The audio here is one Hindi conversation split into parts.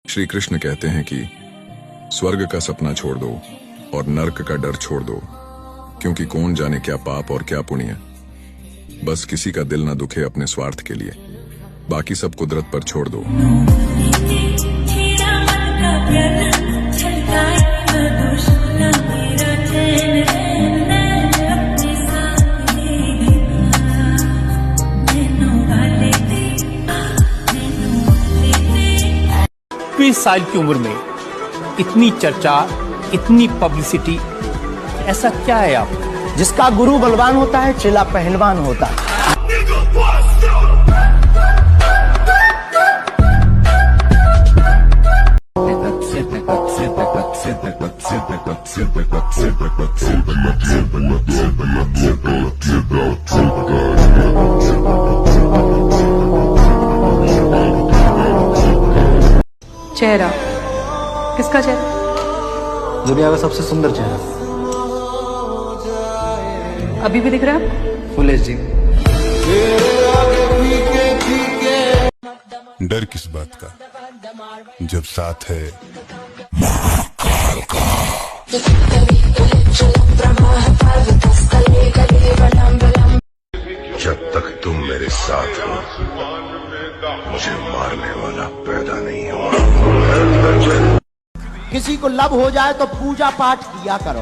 श्री कृष्ण कहते हैं कि स्वर्ग का सपना छोड़ दो और नर्क का डर छोड़ दो, क्योंकि कौन जाने क्या पाप और क्या पुण्य। बस किसी का दिल ना दुखे अपने स्वार्थ के लिए, बाकी सब कुदरत पर छोड़ दो। इस साल की उम्र में इतनी चर्चा, इतनी पब्लिसिटी, ऐसा क्या है आप? जिसका गुरु बलवान होता है, चेला पहलवान होता है। चेहरा किसका चेहरा? दुनिया का सबसे सुंदर चेहरा। अभी भी दिख रहा है? Full HD. डर किस बात का जब साथ है जब तक तुम मेरे साथ हो मुझे मारने वाला पैदा नहीं हुआ। किसी को लब हो जाए तो पूजा पाठ किया करो।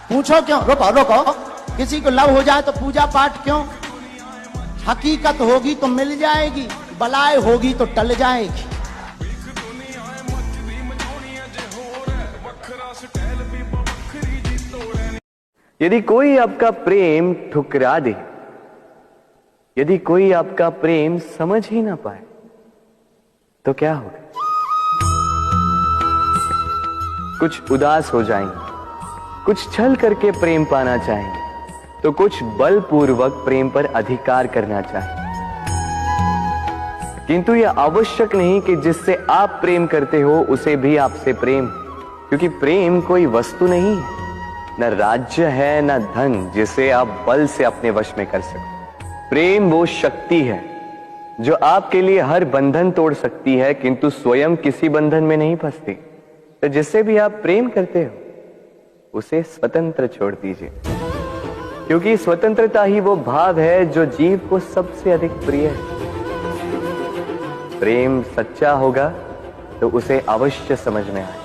पूछो क्यों? रुको रुको, किसी को लब हो जाए तो पूजा पाठ क्यों? हकीकत होगी तो मिल जाएगी, बलाए होगी तो टल जाएगी। यदि कोई आपका प्रेम ठुकरा दे, यदि कोई आपका प्रेम समझ ही ना पाए, तो क्या होगा? कुछ उदास हो जाएंगे, कुछ छल करके प्रेम पाना चाहेंगे, तो कुछ बलपूर्वक प्रेम पर अधिकार करना चाहेंगे। किंतु यह आवश्यक नहीं कि जिससे आप प्रेम करते हो उसे भी आपसे प्रेम, क्योंकि प्रेम कोई वस्तु नहीं है, न राज्य है न धन जिसे आप बल से अपने वश में कर सको। प्रेम वो शक्ति है जो आपके लिए हर बंधन तोड़ सकती है, किंतु स्वयं किसी बंधन में नहीं फंसती। तो जिससे भी आप प्रेम करते हो उसे स्वतंत्र छोड़ दीजिए, क्योंकि स्वतंत्रता ही वो भाव है जो जीव को सबसे अधिक प्रिय है। प्रेम सच्चा होगा तो उसे अवश्य समझ में आए।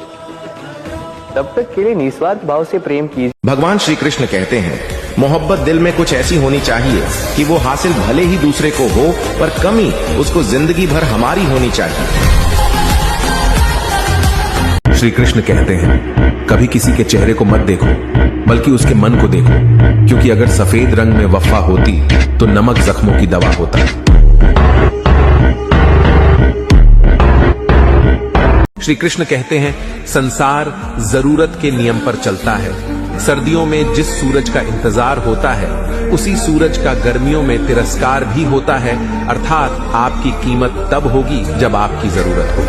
तब तक के लिए निस्वार्थ भाव से प्रेम कीजिए। भगवान श्री कृष्ण कहते हैं, मोहब्बत दिल में कुछ ऐसी होनी चाहिए कि वो हासिल भले ही दूसरे को हो, पर कमी उसको जिंदगी भर हमारी होनी चाहिए। श्री कृष्ण कहते हैं, कभी किसी के चेहरे को मत देखो, बल्कि उसके मन को देखो, क्योंकि अगर सफेद रंग में वफा होती तो नमक जख्मों की दवा होता। श्री कृष्ण कहते हैं, संसार जरूरत के नियम पर चलता है। सर्दियों में जिस सूरज का इंतजार होता है, उसी सूरज का गर्मियों में तिरस्कार भी होता है, अर्थात आपकी कीमत तब होगी जब आपकी जरूरत हो।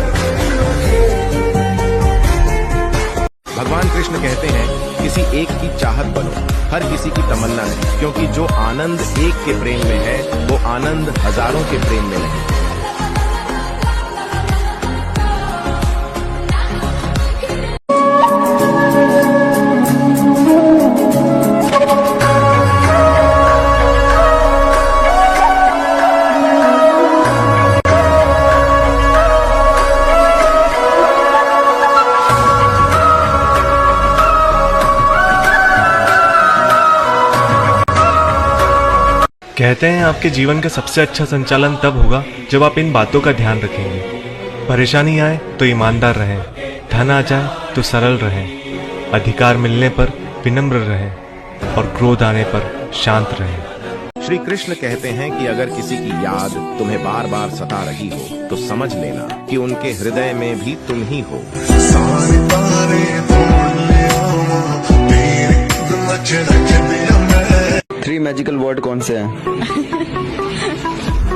भगवान कृष्ण कहते हैं, किसी एक की चाहत बनो, हर किसी की तमन्ना नहीं, क्योंकि जो आनंद एक के प्रेम में है वो आनंद हजारों के प्रेम में नहीं। कहते हैं आपके जीवन का सबसे अच्छा संचालन तब होगा जब आप इन बातों का ध्यान रखेंगे। परेशानी आए तो ईमानदार रहें, धन आ जाए तो सरल रहें, अधिकार मिलने पर विनम्र रहें और क्रोध आने पर शांत रहें। श्री कृष्ण कहते हैं कि अगर किसी की याद तुम्हें बार बार सता रही हो तो समझ लेना कि उनके हृदय में भी तुम ही हो। थ्री मैजिकल वर्ड कौन से हैं?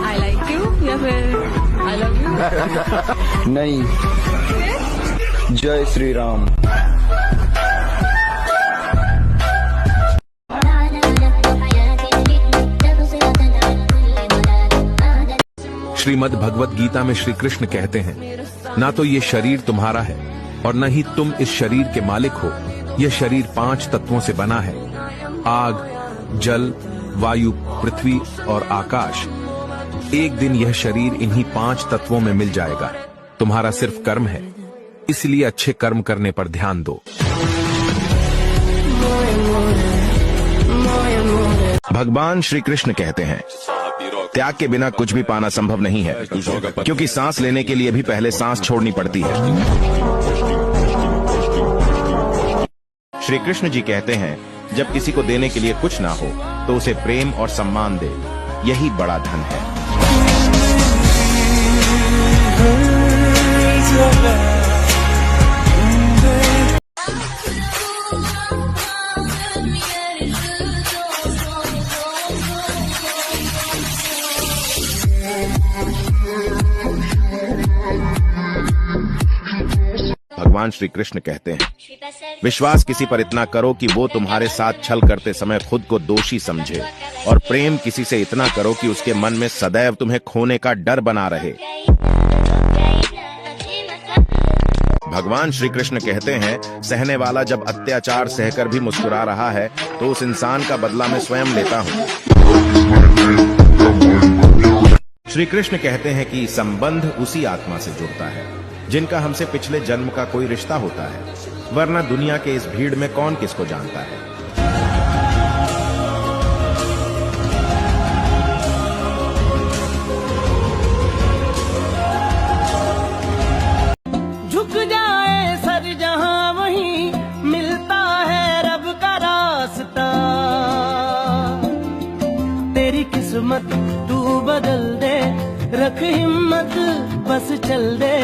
I like you या फिर I love you? नहीं, जय श्री राम। श्रीमद् भगवत गीता में श्री कृष्ण कहते हैं, ना तो ये शरीर तुम्हारा है और न ही तुम इस शरीर के मालिक हो। यह शरीर 5 तत्वों से बना है, आग, जल, वायु, पृथ्वी और आकाश। एक दिन यह शरीर इन्हीं 5 तत्वों में मिल जाएगा। तुम्हारा सिर्फ कर्म है, इसलिए अच्छे कर्म करने पर ध्यान दो। भगवान श्री कृष्ण कहते हैं, त्याग के बिना कुछ भी पाना संभव नहीं है, क्योंकि सांस लेने के लिए भी पहले सांस छोड़नी पड़ती है। श्री कृष्ण जी कहते हैं, जब किसी को देने के लिए कुछ ना हो तो उसे प्रेम और सम्मान दे, यही बड़ा धन है। भगवान श्री कृष्ण कहते हैं, विश्वास किसी पर इतना करो कि वो तुम्हारे साथ छल करते समय खुद को दोषी समझे, और प्रेम किसी से इतना करो कि उसके मन में सदैव तुम्हें खोने का डर बना रहे। भगवान श्री कृष्ण कहते हैं, सहने वाला जब अत्याचार सहकर भी मुस्कुरा रहा है तो उस इंसान का बदला मैं स्वयं लेता हूं। श्री कृष्ण कहते हैं कि संबंध उसी आत्मा से जुड़ता है जिनका हमसे पिछले जन्म का कोई रिश्ता होता है, वरना दुनिया के इस भीड़ में कौन किसको जानता है। झुक जाए सर जहां वहीं मिलता है रब का रास्ता। तेरी किस्मत तू बदल दे, रख हिम्मत बस चल दे।